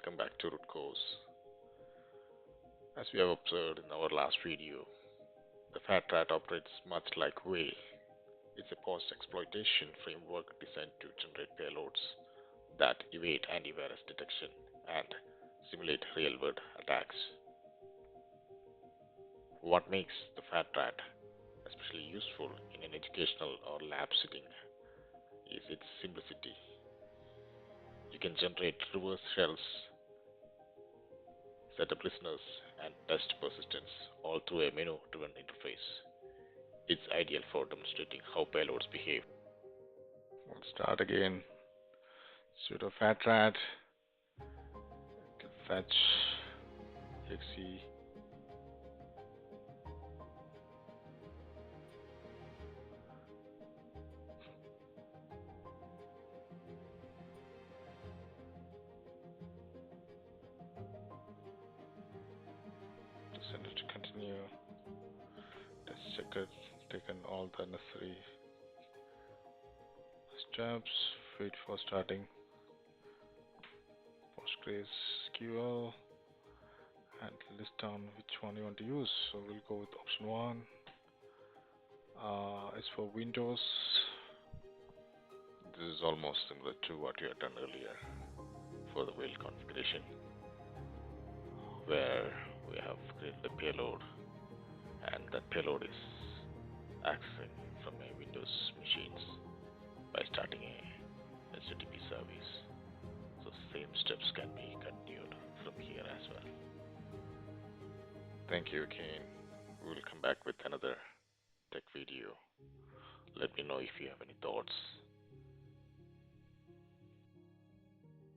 welcome back to RootCause. As we have observed in our last video, the Fatrat operates much like Whale. It's a post-exploitation framework designed to generate payloads that evade antivirus detection and simulate real-world attacks. What makes the Fatrat especially useful in an educational or lab setting is its simplicity. You can generate reverse shells, set up listeners, and test persistence all through a menu-driven interface. It's ideal for demonstrating how payloads behave. We'll start again. Sudo Fatrat, fetch exe. Send it to continue. Test checker, taken all the necessary steps. Wait for starting. PostgreSQL and list down which one you want to use. So we'll go with option 1. It's for Windows. This is almost similar to what you had done earlier for the Whale configuration, where we have created a payload, and that payload is accessing from a Windows machines by starting a HTTP service. So same steps can be continued from here as well. Thank you again. We will come back with another tech video. Let me know if you have any thoughts.